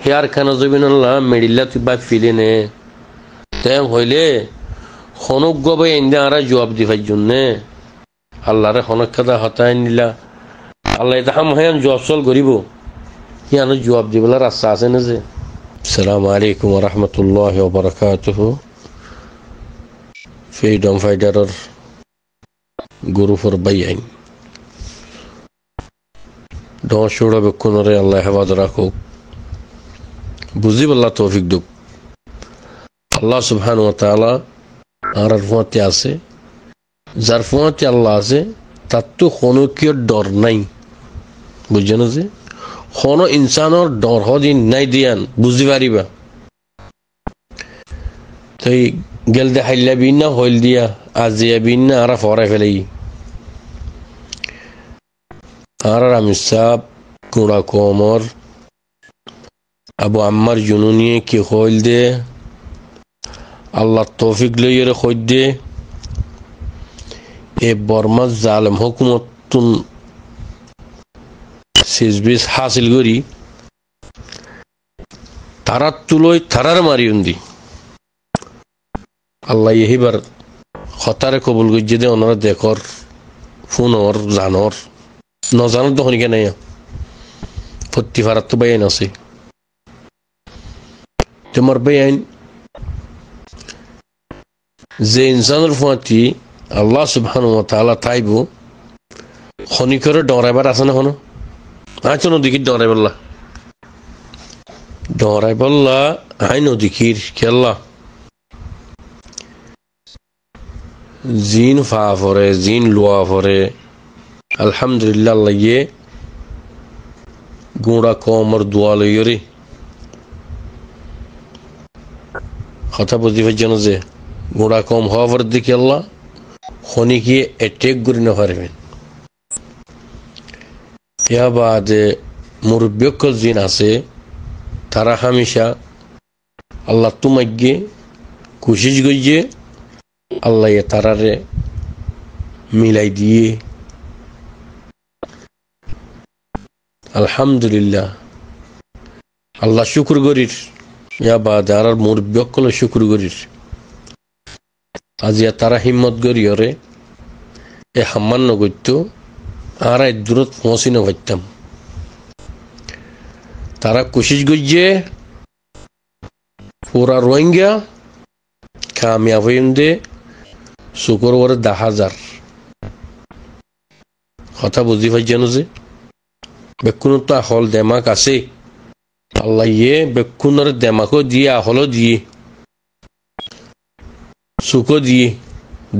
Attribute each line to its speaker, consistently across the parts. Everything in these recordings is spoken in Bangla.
Speaker 1: ইয়ার খান জবিনাল্লাহ মেডিল্লা তুই বা ফিরে নে তেম হইলে খনক গবে এনে আর জবাব দিবার জন্য আল্লাহরে খনক খাদা হতায় নিলা আল্লাহ এটা হাম হায়ান জবাব সল করিব ইয়ানো জবাব দিবলা রাস্তা আছে না যে। আসসালামু আলাইকুম ওয়া রাহমাতুল্লাহি ওয়া বারাকাতুহু। ফ্রিডম ফাইটারের গ্রুপের বাইআইন দশটা বেক্ষণরে আল্লাহ হেফাজত রাখুক, বুঝি বল্লা তৌফিক দুক। আল্লাহ সুবহানাহু ওয়া তাআলা আর ফুয়াতে আছে, যার ফুয়াতে আল্লাহ আছে তার তো কোনো কিয় ডর নাই, বুঝছেন যে কোনো ইনসানের ডর হদিন নাই দিয়ান বুঝি পারিবা। তাই গেল দে হাইলা বিন না হইল দিয়া আজিয়া বিন না আর ফরাই ফেলাই আর আমি সাহ কুড়া কোমর আবু আম্মার জুনুনিয়ে কি হইল দে আল্লাহ তৌফিক লইয়ের হই দে এ বর্মার জালেম হুকুমতুন সিজবিস হাসিল করি তারার তুলই তারার মারিউন্দি আল্লাহ এহিবার হতারে কবুল গজ্জে দে ওনারা দেখর ফোনর জানর নজানোর তখন কেন ফত্তি ফারাত তো বাইন আছে তোমার বাইন যে ইনসানের ফুয়াতি আল্লাহ সুবহানাহু ওয়া তাআলা তাইব খনি করে ডরাইবার আছে না কোনো আচ্ছা নদীকির ডরাইবাল্লা আই নদীকির খেলা জিন ফা ফরে জিন লোয়া ফরে আলহামদুলিল্লাহ আল্লাহ গুঁড়া কমর দোয়া লইরে কথা বুঝতে পারছেন যে গুঁড়া কম হওয়ার দিকে আল্লাহ খনিকে অ্যাটেক করে না পারবেন। ইয়া বাদে মুরব্বিয়কল জিন আছে তারা হামেশা আল্লাহ তোমাকে কোশিশ গইয়ে আল্লাহ তারারে মিলাই দিয়ে আলহামদুলিল্লাহ আল্লাহ শুক্র করির ইয়া বাদে আর মুরব্বিয়কল শুক্র করির আজিয়া তারা হিম্মত করি ওরে এ হাম্মান নগত্য আর দূরত পৌঁছি নগত্যম তারা কোশিশ গইয়ে পুরা রোহিঙ্গা কামিয়াব হইন্দে শুকর ওরে 10,000 কথা বুঝি পাইছেন যে বেকুন তো হল দেমাক আছে আল্লাহ বেকুনের দেমাকও দিয়ে আহলও দিয়ে সুখও দিয়ে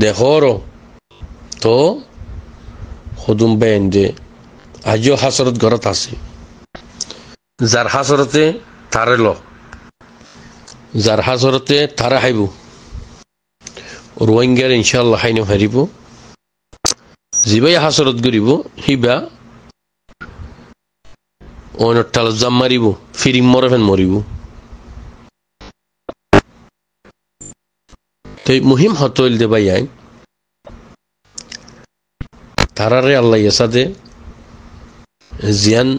Speaker 1: দেখর তো সদুম বেন দে আজিও হাসরত ঘরত আছে যার হাসরতে তারে ল যার হাসরতে তারা হাইব রোহিঙ্গার ইনশাআল্লাহ হাইনো হারিব যিবাই হাসরত করিব সিবা অন্য টাল জাম মারিব ফিরিম মরফেন মরিব। তো মুহিম হতইল দে ভাই আইন তারারে আল্লাহ এসাদে জিয়ান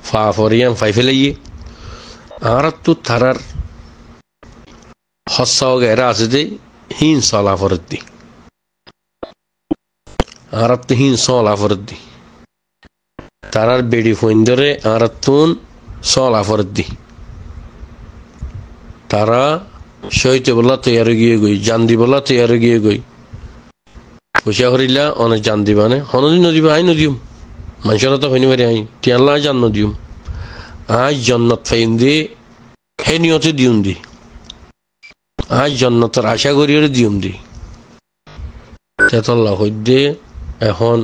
Speaker 1: ফা ফরিয়ান ফাই ফেলাইয়ে আর তো তারার হস্যা এরা আছে যে হিন সলা ফরত দি আর তো হিন সলা ফরত দি তারার বেড়ি ফইন ধরে আর তুন সলা ফরত দি তারা সইতে বলা তৈয়ার গিয়ে গই জান্দি বলা তৈয়ার গিয়ে গই পয়সা করিলা অনেক জান দিবানে হনদিন নদীবা আই নদীম মানুষরা তো হইনি পারি আই টিয়াল্লা জান নদীম আজ জন্নত ফাইন দি হে নিয়তে দিউন দি আজ জন্নতের আশা করিয়ে দিউন দি তেতল্লা হইদে এখন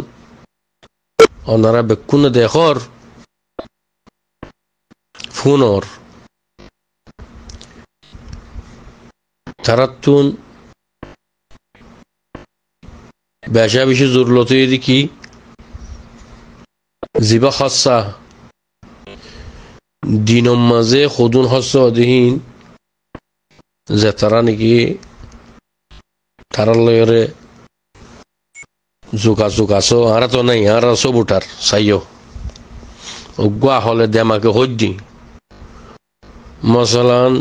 Speaker 1: ওনারা বেকুনে দেখর ফোনর তারাতুন বেশা বেশি জরুরত দেখি জিবা খসা দিনম মাঝে সদুন হস্য অধীন যে তারা নাকি তারার লয়রে জোকা জোকাছো আর তো নাই আর সব উঠার চাইও গুয়া হলে দেমাকে হজ্জি মশালান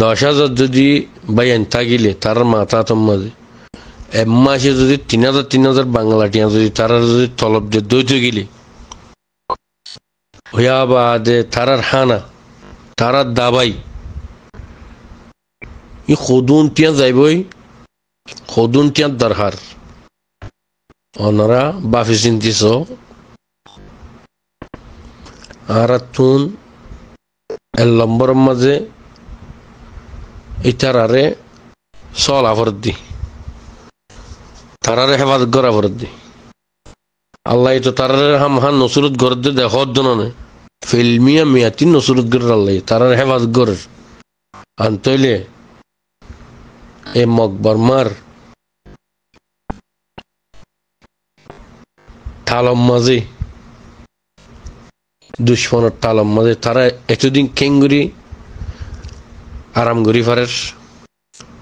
Speaker 1: 10,000 যদি বাইন থাকিলে তার মাথা মাঝে এক মাসে যদি 3,000 বাংলা টিয়া যদি তারা যদি তলব যে দৈত গেলে হইয়া বাদে তারার হানা তারার দাবাই ই খদুন টিয়া যাইবই খদুন টিয়ার দরকার ওনারা বাফি চিন্তিস আর তুন এর লম্বরের মাঝে ইতারারে চলা ফরত দি তারারে হেফাজত করা ফরত দি আল্লাহ তো তারারে হান নসরত গড় দে দেখত জনে ফিল্মিয়া মিয়াতিন নসরত গড় আল্লাহ তারারে হেফাজত গড় আনতইলে এ মকবরমার তালম মাঝে দুশ্মনের তালম মাঝে তারা এতদিন কেঙ্গুরি আরাম করি ফারের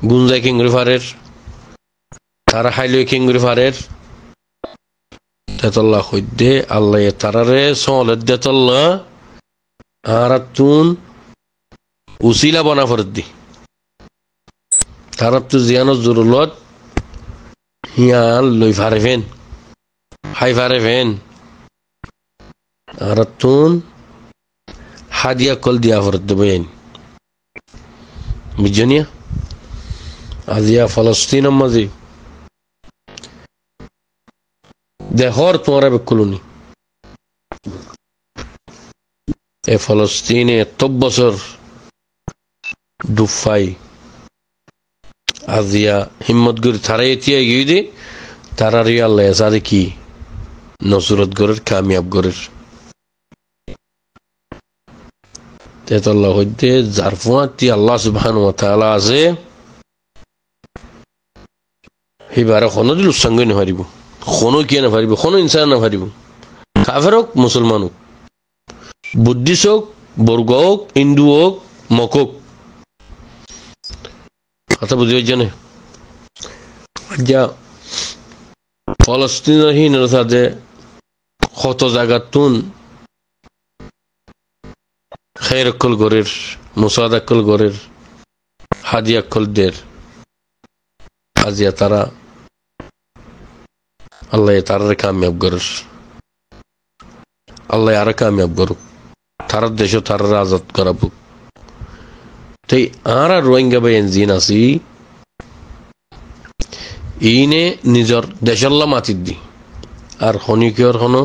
Speaker 1: গুঞ্জাই কেঙ্গুরি ফারের তারা হাইলই কেঙ্গুরি ফারের তেতল্লা হইদে আল্লাহ তারারে সলের দেতল্লা আর তুন উসিলা বনা ফরত দি তারা তো জিয়ানোর জরুলত হিয়ান লই ফারে ফেন হাই ফারে ফেন আর তুন হাদিয়া কল দিয়া ফরত দেবেন বুঝনিয়া আজিয়া ফলস্তিন মাঝে দেহর তোমার বেকুলুনি এ ফলস্তিনে এত বছর ডুফাই আজিয়া হিম্মত করে তারা এতিয়া গিয়ে দে তারারি আল্লাহ সারে কি নসরত গরের কামিয়াব গরের তেতল্লাহ হইতে জারফুয়াতি আল্লাহ সুবহানাহু ওয়া তাআলা আছে হিবারে কোনো দিল সঙ্গ না পারিব কোনো কি না পারিব কোনো ইনসান না পারিব কাফের হোক মুসলমান হোক বুদ্ধিস্ট হোক বর্গ হোক হিন্দু হোক মক হোক কথা বুঝি জানে যা ফলস্তিনের হিনের সাথে কত জায়গাতুন খের অক্কল গরের মুসাদ অক্কল গরের হাদি অক্কল দের আজিয়া তারা আল্লাহ তারারে কামিয়াব গরের আল্লাহ আর কামিয়াব করুক তারার দেশ তারার আজাদ করাবুক তাই আর রোহিঙ্গা বাইন জিন আছি ইনে নিজর দেশাল্লাহ মাতির দি আর হনিকিয়র হন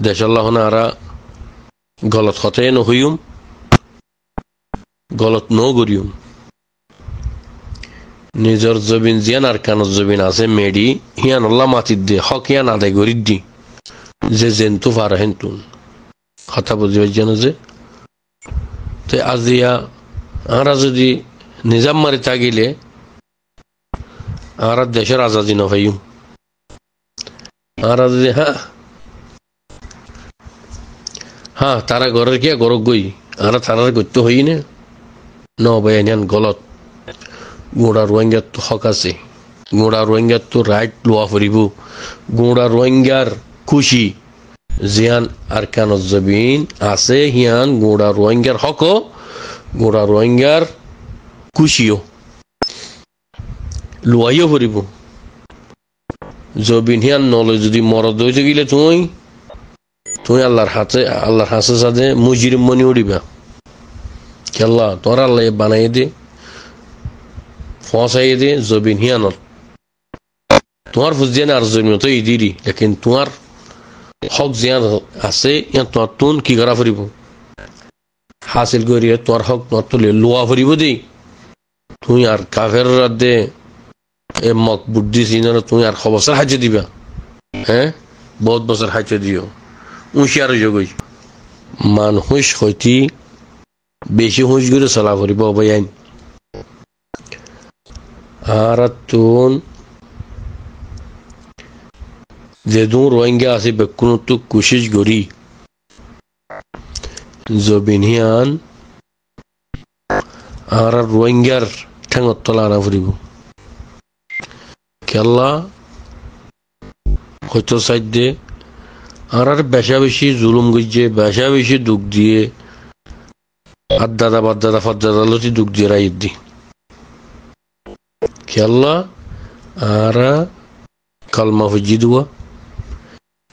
Speaker 1: দেশাল্লাহ হন আরা গলত হতে নহইম গলত ন গরিয়ম নিজর জবিন জিয়ান আর কানত জবিন আছে মেডি হিয়ান আল্লাহ মাতির দে হক হিয়ান আদায় করির দি যে জেন্তু ফার হেন্তুন কথা বুঝিবার যেন যে তো আজিয়া আমরা যদি নিজাম মারি থাকিলে আমরা দেশের আজাদি নভাইম আমরা যদি হ্যাঁ তারা ঘরের কি গরক গই আমরা তারার করতে হই না ন ভাইয়ান গলত গোড়া রোহিঙ্গার তো হক আছে গোড়া রোহিঙ্গার তো রাইট লোয়া ফুরিব গোড়া রোহিঙ্গার খুশি জিয়ান আর কানত জবিন আছে হিয়ান গোড়া রোহিঙ্গার হক গোড়া রোহিঙ্গার খুশিও লোয়াইও ফুরিব জবিন হিয়ান নলে যদি মরদ হইতে গেলে তুই আল্লাহর হাতে সাথে মুজিরিম মনি উড়িবা কেল্লা তোর আল্লাহ বানাই দে ফসাই দে জবিন হিয়ানত তোমার ফুজিয়ান আর জন্ম তো ইদিরি লেকিন তোমার হক জিয়ান আছে ইয়ান তোমার তুন কি করা ফুরিব হাসিল করিয়ে তোমার হক তোমার তুলে লোয়া ফুরিব দেই তুই আর কাফের দে এ মক বুদ্ধি সিনার তুমি আর খবর হাজে দিবা হ্যাঁ বহুত বছর হাজে দিও উঁশিয়ার যোগই মানুষ হইতি বেশি হুঁশ করে চলা ফুরিব ভাইয়ান আর তুন যেদুন রোহিঙ্গা আছে বেকুন তো কোশিশ করি জবিনিয়ান আর রোহিঙ্গার ঠেঙত তলা আনা ফুরিব কেল্লা হয়তো সাইডে আর বেশা বেশি জুলুম গিয়ে বেশা বেশি দুঃখ দিয়ে আদাদা বাদাদা ফাদাদা লতি দুঃখ দিয়ে রাইত দি খেয়াল্লা আর কালমা ফুজি দুয়া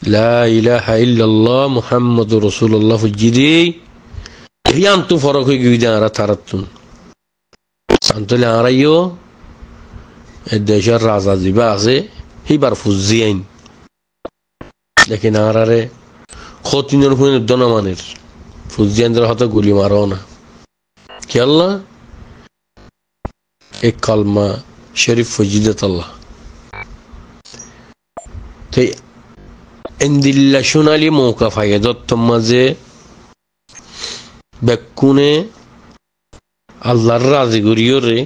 Speaker 1: লা ইলাহা ইল্লাল্লাহ মুহাম্মাদুর রাসূলুল্লাহ ফুজি দি হিয়ান তু ফরক হয়ে গিয়ে দেয় আর তারাতুন সান্তলে আরাইও এই দেশের রাজা জিবা আছে হিবার ফুজি আইন লেকিন আরারে খতিনের হুইন দনমানের ফুজি আইনদের হাতে গুলি মারো না খেয়াল্লা এক কালমা শরীফ ফজিদত আল্লাহ তাই এন্দিল্লা সোনালি মৌকা ফাইয়ে দত্ত মাঝে বেকুনে আল্লাহর রাজি করিও রে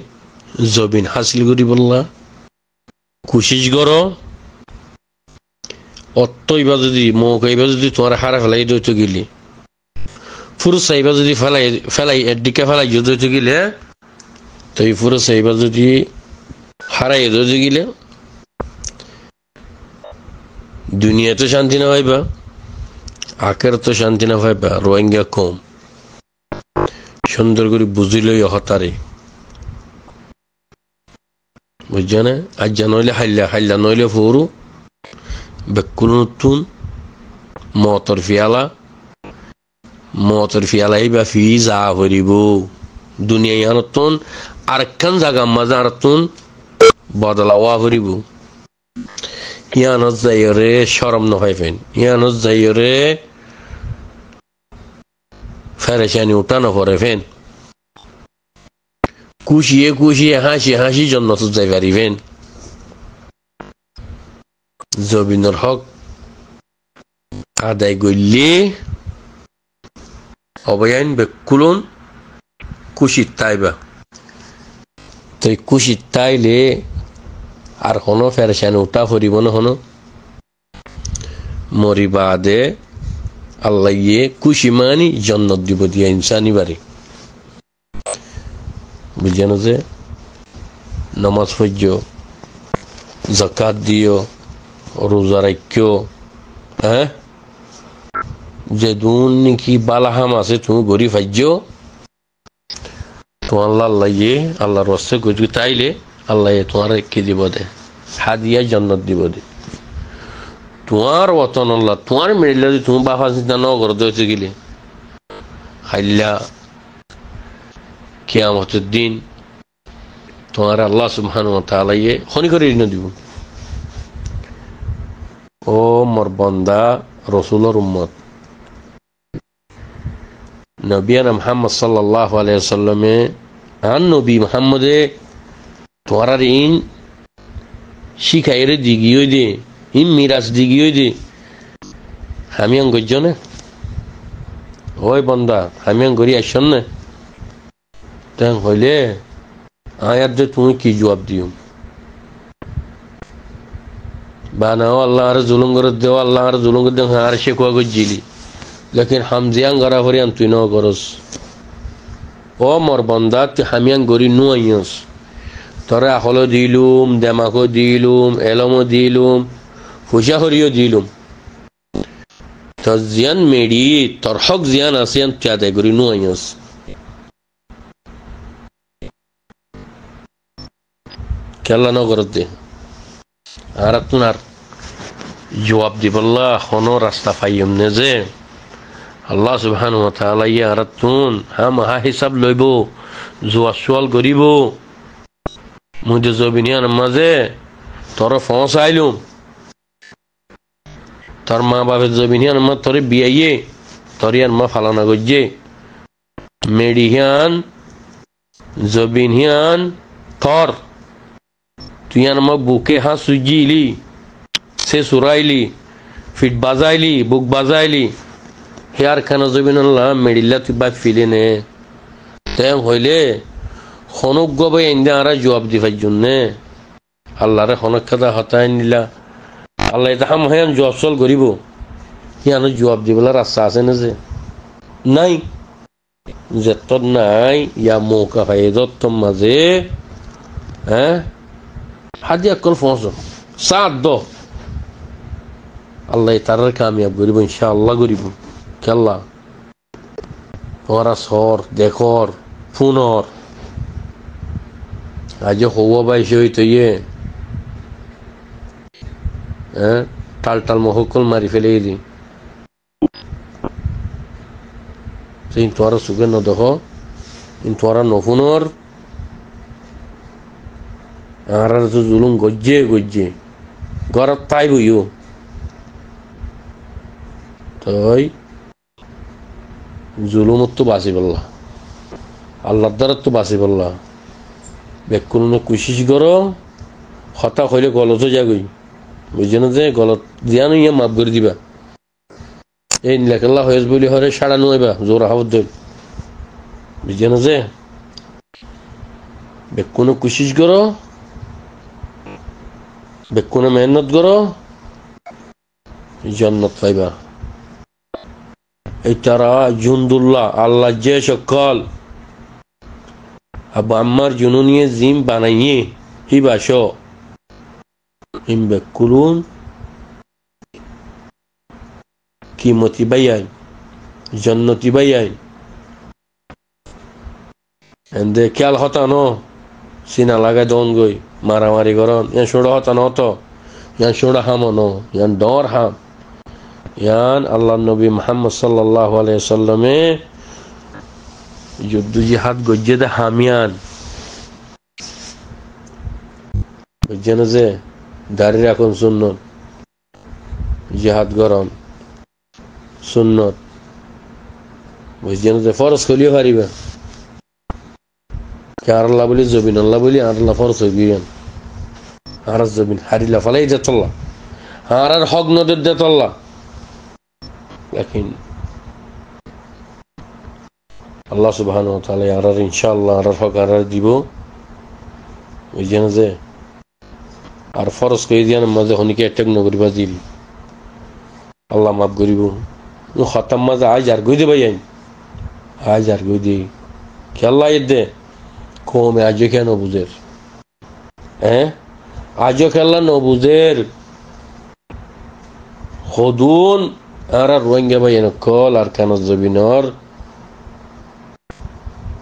Speaker 1: জবিন হাসিল করি বললা কোশিশ করো অত ইবা যদি মৌকা ইবা যদি তোমার হারা ফেলাই দইতে গেলি ফুরুস সাইবা যদি ফেলাই এদিকে ফেলাই দইতে গেলে তো এই ফুরুস সাইবা যদি হারাই দইতে গেলে দুনিয়াতে শান্তি না পাইবা আখের তো শান্তি না পাইবা রোহিঙ্গা কম সুন্দর করে বুঝিলই হতারে বুঝছে না আজ নইলে হাইলা হাইলা নইলে ফোরু বেকুল নতুন মতর ফিয়ালাই বা ফি যা ভরিব দুনিয়া ইয়ানতুন আরেকখান জায়গা মাজা আরতুন বদলাওয়া ভরিব ইয়ানত যাইরে শরম নহাইফেন ইয়ানত যাইরে ফেরেশানি উঠানো পরে ফেন কুশিয়ে হাসি জন্নত যাই পারিবেন জবিনের হক আদায় গইলে অবয়ান বেকুলন কুশিত তাইবা তাই কুশিত তাইলে আর হনো ফেরেশানি উঠা ফরিব না হনো মরিবাদে আল্লাহ ইয়ে খুশি মানি জন্নত দিব দিয়া ইনসানি বাড়ি বুঝেন যে নামাজ পড়িও যাকাত দিও রোজা রাখিও হ্যাঁ যে দুন নাকি বালাহাম আছে তুমি গরি ফাইজো তো আল্লাহ ইয়ে আল্লাহর রাস্তায় গরি তাইলে আল্লাহ তোমার কি দিব দে হাদিয়া জন্নত দিব দে তোমার ওতন আল্লাহ তোমার মিলিলে যদি তুমি বাফা চিন্তা ন করতে হয়েছে গেলে হাইল্লা কিয়ামতের দিন তোমার আল্লাহ সুবহানাহু ওয়া তাআলা ইয়ে খনি করে ঋণ দিব ও মোর বান্দা রাসূলের উম্মত নবিয়ানা মুহাম্মদ সাল্লাল্লাহু আলাইহি ওয়াসাল্লামে আন নবী মুহাম্মদে তোমার ইন শিখাইরে দিগিও দে ইন মিরাজ দিগিও দে আমি আং গজ্জ না ওই বান্দা আমি আং গরি আসন না তাং হইলে আয়াত যে তুমি কি জবাব দিও বানাও আল্লাহ আর জুলুম করে দেও আল্লাহ আর জুলুম করে দেও আর সে কোয়া গজ্জিলি লেকিন হামজিয়াং গরা হরিয়ান তুই ন করস ও মোর বান্দা তুই হামিয়াং গরি নু আইয়স তোরে আখলো দিলুম দেমাকো দিলুম এলমো দিলুম ফুসা হরিও দিলুম তোর জিয়ান মেডি তোর হক জিয়ান আসিয়ান তুই আদায় করি নু আইয়স কেলা ন করত দে আর আপনার জবাব দিবল্লা হনো রাস্তা পাইম নে যে আল্লাহ সুবহানাহু ওয়া তাআলা ইয়া আরাতুন হা হিসাব লইব জোয়া সোয়াল করিব মুজে জবিনিয়ান মাঝে তোর পৌঁছাইলুম তোর মা বাপের জবিনিয়ান মা তোরে বিয়াইয়ে তোর ইয়ার মা ফালানা গজ্জে মেডিহিয়ান জবিনিয়ান তোর তুই ইয়ার মা বুকে হাত সুজিলি সে সুরাইলি ফিট বাজাইলি বুক বাজাইলি হেয়ার খানা জবিন আল্লাহ মেডিল্লা তুই বা ফিলে নে তেম হইলে হনক গবে ইন্দে আরা জবাব দিবার জন্য আল্লাহরে হনক খাদা হতায় নিলা আল্লাহ এটা হাম হায়ান জবাব সল করিব ইয়ানো জবাব দিবলা রাস্তা আছে না যে নাই যেত নাই ইয়া মৌকা পাই যত মাঝে হ্যাঁ হাদিয়া কল ফোঁস সাত দ আল্লাহ তারার কামিয়াব করিব ইনশাআল্লাহ করিব কেল্লা তোমরা সর দেখর ফুনর আজ হওয়া বাইশ হইতো টাল টাল মহকল মারি ফেলে দি তোরা সুখে ন দেখ তোরা নফুনর আর তো জুলুম গজ্জে গজ্জে ঘরত তাই বইও তাই জুলুমত তো বাঁচি পারলা আল্লাহর দ্বারা তো বাঁচি পারলা বেকুনে কুশিস করো হতা হইলে গলত যা গই বুঝছে না যে গলত দিয়া নইয়া মাফ করে দিবা এই লেখাল্লা হয়েছ বলি হরে সাড়া নইবা জোর হাবত ধর বুঝছে না যে বেকুনে কুশিস করো বেকুনে মেহনত করো জান্নাত পাইবা এই তারা জুন্দুল্লাহ আল্লাহ যে সকল আব্বা আম্মার জন্য নিয়ে জিম বানাইয়ে হি বাস হিম বেকুলুন কিমতি বাইয়াই জন্নতি বাইয়াই এন্দে খেয়াল হতা ন সিনা লাগাই দন গই মারামারি করন ইয়ান সোড়া হতা ন তো ইয়ান সোড়া হাম ন ইয়ান ডর হাম ইয়ান আল্লাহ নবী মুহাম্মদ সাল্লাল্লাহু আলাইহি সাল্লামে যুদ্ধ জিহাদ গজ্জে দে হামিয়ান বুঝছেন যে দাঁড়িয়ে রাখুন সুন্নত জিহাদ গরম সুন্নত বুঝছেন যে ফরজ করিও পারিবা আর আল্লাহ বলি জবিন আল্লাহ বলি আর আল্লাহ ফরজ হইবিয়ান আর জবিন হারিলা ফালাই যে চল্লা আর আর হক নদের দে চল্লা লেকিন আল্লাহ সুবহানাহু ওয়া তাআলা আর ইনশাআল্লাহ আর হক আর দিব বুঝছেন যে আর ফরজ কই দিয়ান মাঝে হনিকে অ্যাটাক নগরিবা দিল আল্লাহ মাফ করিব খতম মাঝে আজ আর গই দে ভাই আজ আর গই দি খেলা দে কমে আজ কেন বুঝের আজ খেলা ন বুঝের হদুন আর রোহিঙ্গা ভাই কল আর কেন জবিনর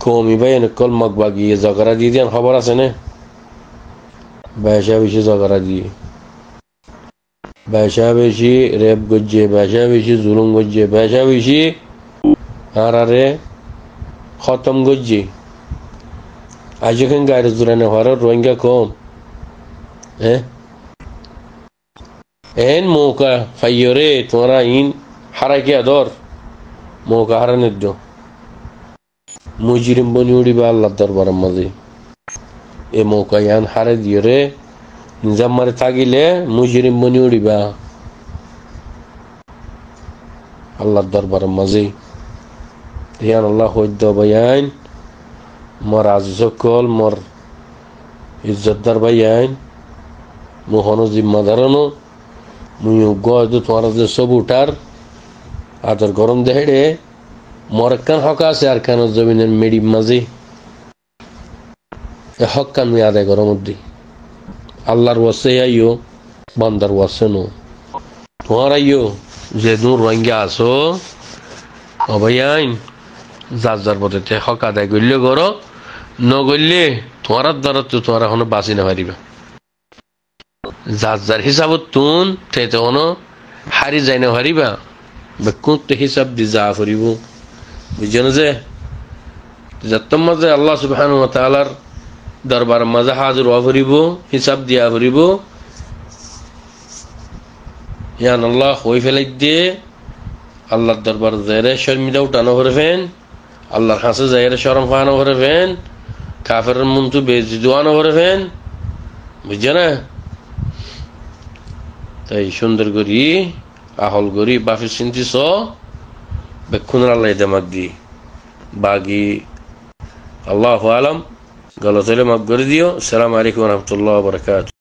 Speaker 1: কমি ভাই কল মগবাগি জগরা দিয়ে দিয়ান খবর আছে না বেশা বেশি জগরা দিয়ে বেশা বেশি রেপ গজ্জে বেশা বেশি জুলুম গজ্জে বেশা বেশি আর আরে খতম গজ্জে আজ এখানে গাড়ি জোরানো হওয়ার রোহিঙ্গা কম এন মৌকা ফাইয় রে তোমরা ইন হারাই কে আদর মৌকা হারানোর দো মুজরিম বনি উড়িবা আল্লাহ দরবারের মাঝে এ মৌকা ইয়ান হারে দিয়ে রে নিজাম মারে থাকিলে মুজরিম বনি উড়িবা আল্লাহর দরবারের মাঝে ইয়ান আল্লাহ হইদ বয়ান মোর আজি সকল মোর ইজ্জতদার ভাইয়ান মোহনো জিম্মাদারনো মুই গদ তোমার যে সব উঠার আদর গরম দেহেড়ে মোর কান হক আছে আর কেন জমিনের মেডিম মাঝে এ হক কান মুই আদায় গরম দি আল্লাহর ওয়াসে আইও বান্দার ওয়াসে নো তোমার আইও যে নূর রোহিঙ্গা আসো অবয়াইন যার যার পথে হক আদায় করলে করো নগরলে তোমার দ্বারা তো তোমার এখনো বাঁচি না পারিবা যার যার হিসাবত তুন তেতে কোনো হারি যাই না পারিবা বেকুন হিসাব দি যা ফুরিব বুঝছেন যে যত মাঝে আল্লাহ সুবহানাহু ওয়া তাআলার দরবার মাঝে হাজির হওয়া ফুরিব হিসাব দিয়া ফুরিব ইয়ান আল্লাহ হই ফেলাই দিয়ে আল্লাহর দরবার যাইরে শর্মিদা উঠানো করবেন আল্লাহর কাছে যাইরে শরম পাওয়ানো করবেন কাফেরের মুন্তু বেজি দোয়ানো করবেন বুঝছে না তাই সুন্দর করি আহল করি বাফি চিন্তিস বেক্ষুন আল্লাহ দেমাক দি বাগি আল্লাহু আলাম গলত হলে মাফ করে দিও। আসসালামু আলাইকুম ওয়া রাহমাতুল্লাহি ওয়া বারাকাতুহু।